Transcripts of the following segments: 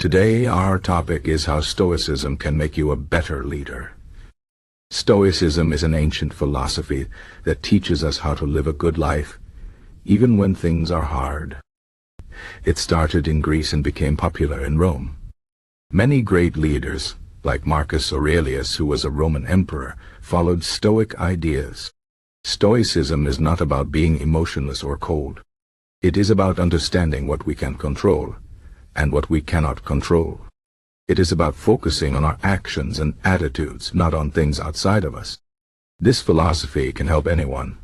Today our topic is how Stoicism can make you a better leader. Stoicism is an ancient philosophy that teaches us how to live a good life, even when things are hard. It started in Greece and became popular in Rome. Many great leaders, like Marcus Aurelius, who was a Roman emperor, followed Stoic ideas. Stoicism is not about being emotionless or cold. It is about understanding what we can control and what we cannot control. It is about focusing on our actions and attitudes, not on things outside of us. This philosophy can help anyone,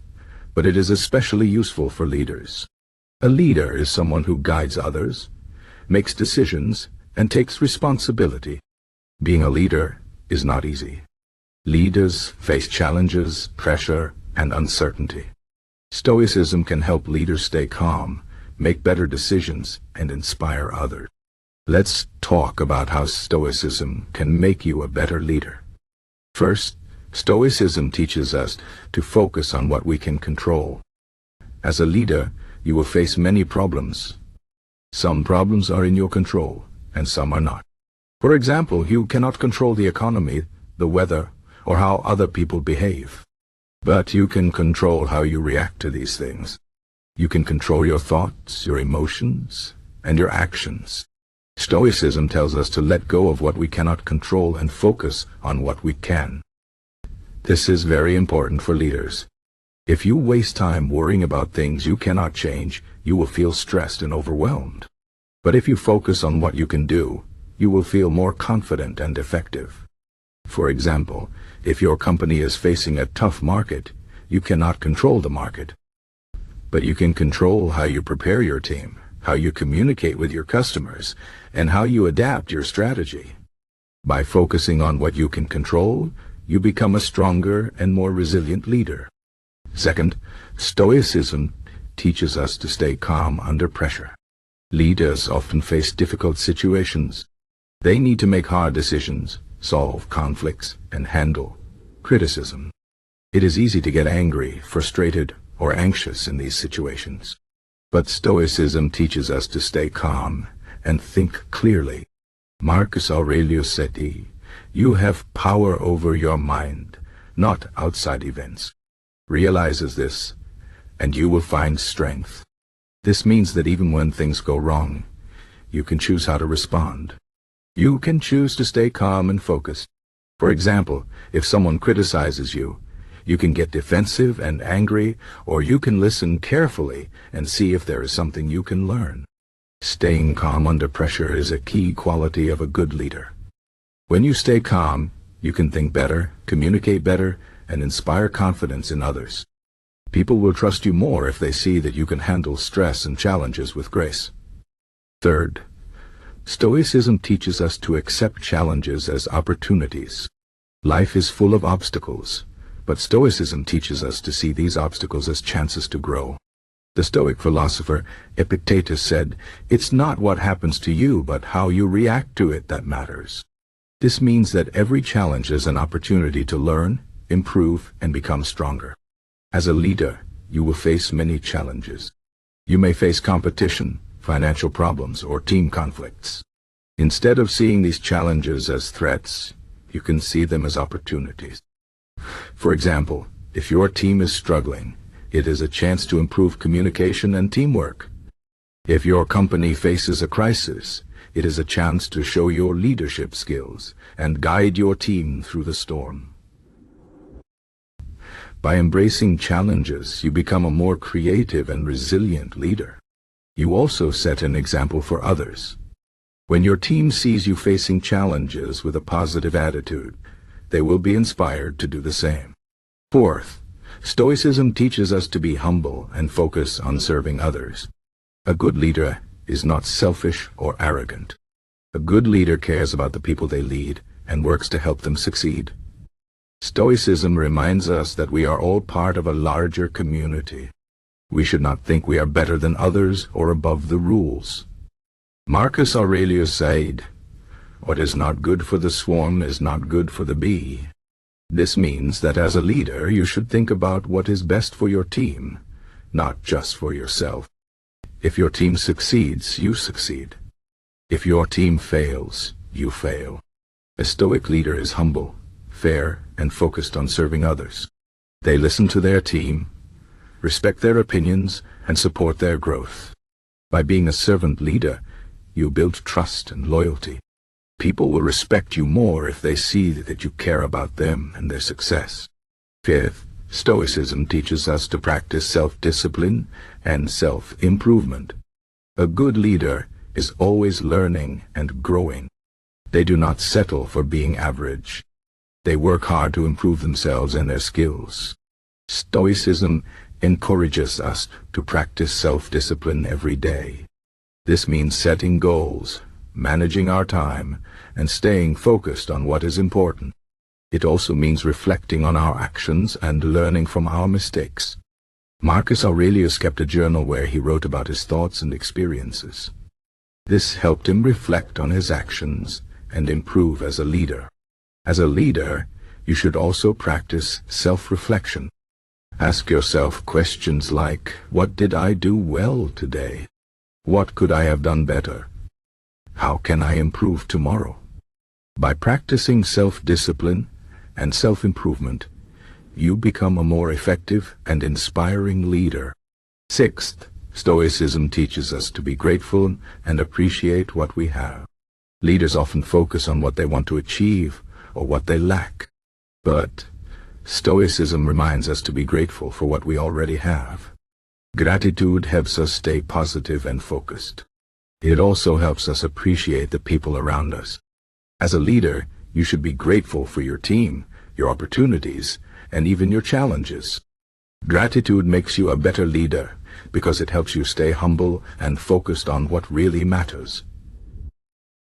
but it is especially useful for leaders. A leader is someone who guides others, makes decisions, and takes responsibility. Being a leader is not easy. Leaders face challenges, pressure, and uncertainty. Stoicism can help leaders stay calm, make better decisions, and inspire others. Let's talk about how Stoicism can make you a better leader. First, Stoicism teaches us to focus on what we can control. As a leader, you will face many problems. Some problems are in your control, and some are not. For example, you cannot control the economy, the weather, or how other people behave. But you can control how you react to these things. You can control your thoughts, your emotions, and your actions. Stoicism tells us to let go of what we cannot control and focus on what we can. This is very important for leaders. If you waste time worrying about things you cannot change, you will feel stressed and overwhelmed. But if you focus on what you can do, you will feel more confident and effective. For example, if your company is facing a tough market, you cannot control the market. But you can control how you prepare your team, how you communicate with your customers, and how you adapt your strategy. By focusing on what you can control, you become a stronger and more resilient leader. Second, Stoicism teaches us to stay calm under pressure. Leaders often face difficult situations. They need to make hard decisions, solve conflicts, and handle criticism. It is easy to get angry, frustrated, or anxious in these situations. But Stoicism teaches us to stay calm and think clearly. Marcus Aurelius said, "You have power over your mind, not outside events." Realizes this, and you will find strength. This means that even when things go wrong, you can choose how to respond. You can choose to stay calm and focused. For example, if someone criticizes you, you can get defensive and angry, or you can listen carefully and see if there is something you can learn. Staying calm under pressure is a key quality of a good leader. When you stay calm, you can think better, communicate better, and inspire confidence in others. People will trust you more if they see that you can handle stress and challenges with grace. Third, Stoicism teaches us to accept challenges as opportunities. Life is full of obstacles, but Stoicism teaches us to see these obstacles as chances to grow. The Stoic philosopher Epictetus said, "It's not what happens to you, but how you react to it that matters." This means that every challenge is an opportunity to learn, improve, and become stronger. As a leader, you will face many challenges. You may face competition, financial problems, or team conflicts. Instead of seeing these challenges as threats, you can see them as opportunities. For example, if your team is struggling, it is a chance to improve communication and teamwork. If your company faces a crisis, it is a chance to show your leadership skills and guide your team through the storm. By embracing challenges, you become a more creative and resilient leader. You also set an example for others. When your team sees you facing challenges with a positive attitude, they will be inspired to do the same. Fourth, Stoicism teaches us to be humble and focus on serving others. A good leader is not selfish or arrogant. A good leader cares about the people they lead and works to help them succeed. Stoicism reminds us that we are all part of a larger community. We should not think we are better than others or above the rules. Marcus Aurelius said, "What is not good for the swarm is not good for the bee." This means that as a leader, you should think about what is best for your team, not just for yourself. If your team succeeds, you succeed. If your team fails, you fail. A Stoic leader is humble, fair, and focused on serving others. They listen to their team, respect their opinions, and support their growth. By being a servant leader, you build trust and loyalty. People will respect you more if they see that you care about them and their success. Fifth, Stoicism teaches us to practice self-discipline and self-improvement. A good leader is always learning and growing. They do not settle for being average. They work hard to improve themselves and their skills. Stoicism encourages us to practice self-discipline every day. This means setting goals, managing our time, and staying focused on what is important. It also means reflecting on our actions and learning from our mistakes. Marcus Aurelius kept a journal where he wrote about his thoughts and experiences. This helped him reflect on his actions and improve as a leader. As a leader, you should also practice self-reflection. Ask yourself questions like, what did I do well today? What could I have done better? How can I improve tomorrow? By practicing self-discipline and self-improvement, you become a more effective and inspiring leader. Sixth, Stoicism teaches us to be grateful and appreciate what we have. Leaders often focus on what they want to achieve or what they lack. But Stoicism reminds us to be grateful for what we already have. Gratitude helps us stay positive and focused. It also helps us appreciate the people around us. As a leader, you should be grateful for your team, your opportunities, and even your challenges. Gratitude makes you a better leader because it helps you stay humble and focused on what really matters.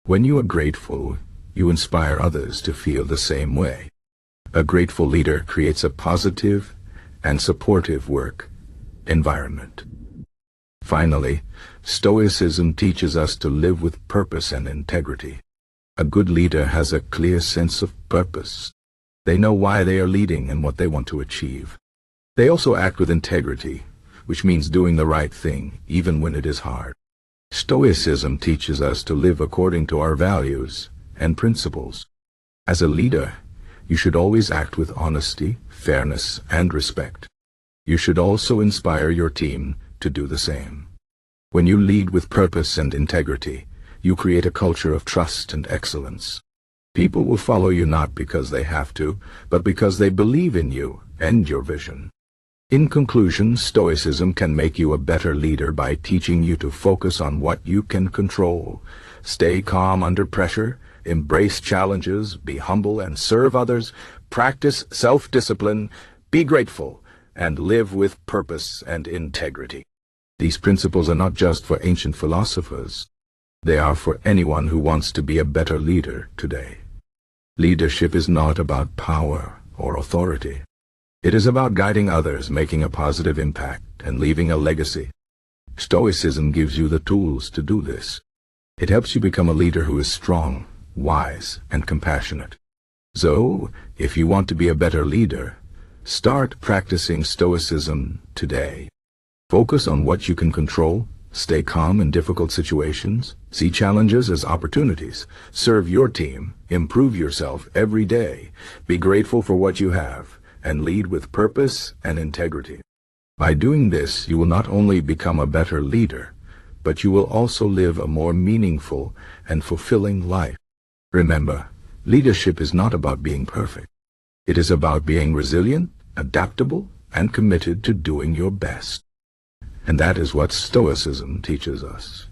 When you are grateful, you inspire others to feel the same way. A grateful leader creates a positive and supportive work environment. Finally, Stoicism teaches us to live with purpose and integrity. A good leader has a clear sense of purpose. They know why they are leading and what they want to achieve. They also act with integrity, which means doing the right thing, even when it is hard. Stoicism teaches us to live according to our values and principles. As a leader, you should always act with honesty, fairness, and respect. You should also inspire your team to do the same. When you lead with purpose and integrity, you create a culture of trust and excellence. People will follow you not because they have to, but because they believe in you and your vision. In conclusion, Stoicism can make you a better leader by teaching you to focus on what you can control, stay calm under pressure, embrace challenges, be humble and serve others, practice self-discipline, be grateful, and live with purpose and integrity. These principles are not just for ancient philosophers. They are for anyone who wants to be a better leader today. Leadership is not about power or authority. It is about guiding others, making a positive impact, and leaving a legacy. Stoicism gives you the tools to do this. It helps you become a leader who is strong, wise, and compassionate. So, if you want to be a better leader, start practicing Stoicism today. Focus on what you can control, stay calm in difficult situations, see challenges as opportunities, serve your team, improve yourself every day, be grateful for what you have, and lead with purpose and integrity. By doing this, you will not only become a better leader, but you will also live a more meaningful and fulfilling life. Remember, leadership is not about being perfect. It is about being resilient, adaptable, and committed to doing your best. And that is what Stoicism teaches us.